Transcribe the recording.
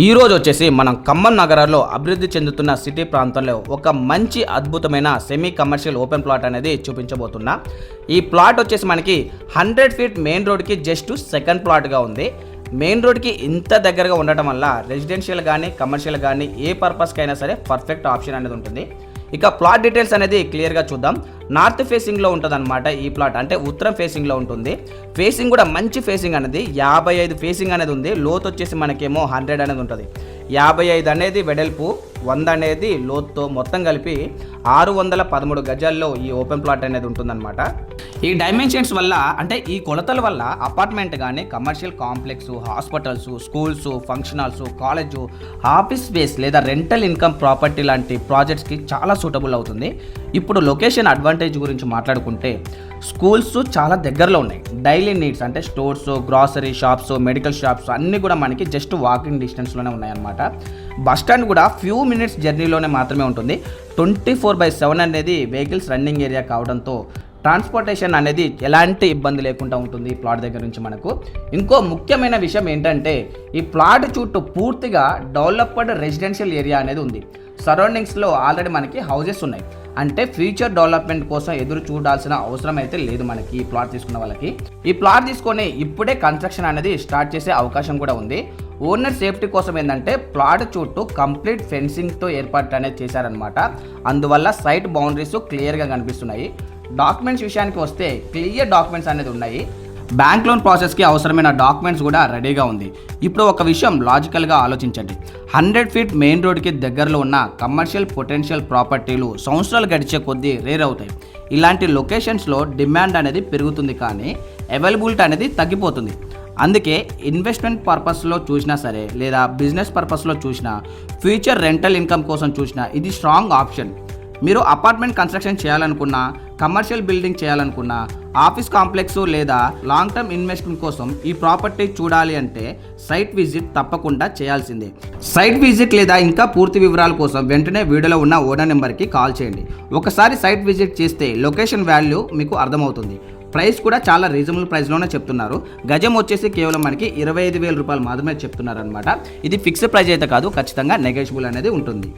ఈరోజు వచ్చేసి మనం ఖమ్మం నగరంలో అభివృద్ధి చెందుతున్న సిటీ ప్రాంతంలో ఒక మంచి అద్భుతమైన సెమీ కమర్షియల్ ఓపెన్ ప్లాట్ అనేది చూపించబోతున్నా. ఈ ప్లాట్ వచ్చేసి మనకి 100 ఫీట్ మెయిన్ రోడ్కి జస్ట్ సెకండ్ ప్లాట్గా ఉంది. మెయిన్ రోడ్కి ఇంత దగ్గరగా ఉండటం వల్ల రెసిడెన్షియల్ కానీ కమర్షియల్ కానీ ఏ పర్పస్కి అయినా సరే పర్ఫెక్ట్ ఆప్షన్ అనేది ఉంటుంది. ఇక ప్లాట్ డీటెయిల్స్ అనేది క్లియర్గా చూద్దాం. నార్త్ ఫేసింగ్లో ఉంటుంది అనమాట ఈ ప్లాట్, అంటే ఉత్తరం ఫేసింగ్లో ఉంటుంది. ఫేసింగ్ కూడా మంచి ఫేసింగ్ అనేది 55 ఫేసింగ్ అనేది ఉంది. లోతు వచ్చేసి మనకేమో 100 అనేది ఉంటుంది. 55 అనేది వెడల్పు, 100 అనేది లోతుతో మొత్తం కలిపి 613 గజాల్లో ఈ ఓపెన్ ప్లాట్ అనేది ఉంటుందన్నమాట. ఈ డైమెన్షన్స్ వల్ల, అంటే ఈ కొలతల వల్ల అపార్ట్మెంట్ కానీ commercial complex, hospitals, schools, function halls, college, office space లేదా రెంటల్ ఇన్కమ్ ప్రాపర్టీ లాంటి ప్రాజెక్ట్స్కి చాలా సూటబుల్ అవుతుంది. ఇప్పుడు లొకేషన్ అడ్వాంటేజ్ గురించి మాట్లాడుకుంటే స్కూల్స్ చాలా దగ్గరలో ఉన్నాయి. డైలీ నీడ్స్ అంటే stores, grocery shops, medical shops అన్నీ కూడా మనకి జస్ట్ వాకింగ్ డిస్టెన్స్లోనే ఉన్నాయన్నమాట. బస్ స్టాండ్ కూడా ఫ్యూ మినిట్స్ జర్నీలోనే మాత్రమే ఉంటుంది. 24/7 అనేది వెహికల్స్ రన్నింగ్ ఏరియా కావడంతో ట్రాన్స్పోర్టేషన్ అనేది ఎలాంటి ఇబ్బంది లేకుండా ఉంటుంది ఈ ప్లాట్ దగ్గర నుంచి మనకు. ఇంకో ముఖ్యమైన విషయం ఏంటంటే ఈ ప్లాట్ చుట్టూ పూర్తిగా డెవలప్డ్ రెసిడెన్షియల్ ఏరియా అనేది ఉంది. సరౌండింగ్స్లో ఆల్రెడీ మనకి హౌజెస్ ఉన్నాయి. అంటే ఫ్యూచర్ డెవలప్మెంట్ కోసం ఎదురు చూడాల్సిన అవసరం అయితే లేదు మనకి ఈ ప్లాట్ తీసుకున్న వాళ్ళకి. ఈ ప్లాట్ తీసుకొని ఇప్పుడే కన్స్ట్రక్షన్ అనేది స్టార్ట్ చేసే అవకాశం కూడా ఉంది. ఓనర్ సేఫ్టీ కోసం ఏంటంటే ప్లాట్ చుట్టూ కంప్లీట్ ఫెన్సింగ్తో ఏర్పాటు అనేది చేశారనమాట. అందువల్ల సైట్ బౌండరీస్ క్లియర్గా కనిపిస్తున్నాయి. డాక్యుమెంట్స్ విషయానికి వస్తే క్లియర్ డాక్యుమెంట్స్ అనేది ఉన్నాయి. బ్యాంక్ లోన్ ప్రాసెస్కి అవసరమైన డాక్యుమెంట్స్ కూడా రెడీగా ఉంది. ఇప్పుడు ఒక విషయం లాజికల్గా ఆలోచించండి. 100 ఫీట్ మెయిన్ రోడ్కి దగ్గరలో ఉన్న కమర్షియల్ పొటెన్షియల్ ప్రాపర్టీలు సంవత్సరాలు గడిచే కొద్దీ రేర్ అవుతాయి. ఇలాంటి లొకేషన్స్లో డిమాండ్ అనేది పెరుగుతుంది, కానీ అవైలబిలిటీ అనేది తగ్గిపోతుంది. అందుకే ఇన్వెస్ట్మెంట్ పర్పస్లో చూసినా సరే, లేదా బిజినెస్ పర్పస్లో చూసినా, ఫ్యూచర్ రెంటల్ ఇన్కమ్ కోసం చూసినా ఇది స్ట్రాంగ్ ఆప్షన్. మీరు అపార్ట్మెంట్ కన్స్ట్రక్షన్ చేయాలనుకున్నా, కమర్షియల్ బిల్డింగ్ చేయాలనుకున్నా, ఆఫీస్ కాంప్లెక్స్ లేదా లాంగ్ టర్మ్ ఇన్వెస్ట్మెంట్ కోసం ఈ ప్రాపర్టీ చూడాలి అంటే సైట్ విజిట్ తప్పకుండా చేయాల్సిందే. సైట్ విజిట్ లేదా ఇంకా పూర్తి వివరాల కోసం వెంటనే వీడియోలో ఉన్న ఓనర్ నెంబర్కి కాల్ చేయండి. ఒకసారి సైట్ విజిట్ చేస్తే లొకేషన్ వాల్యూ మీకు అర్థమవుతుంది. ప్రైస్ కూడా చాలా రీజనబుల్ ప్రైస్లోనే చెప్తున్నారు. గజం వచ్చేసి కేవలం మనకి 25,000 రూపాయలు మాత్రమే చెప్తున్నారు అనమాట. ఇది ఫిక్స్డ్ ప్రైస్ అయితే కాదు, ఖచ్చితంగా నెగోషియబుల్ అనేది ఉంటుంది.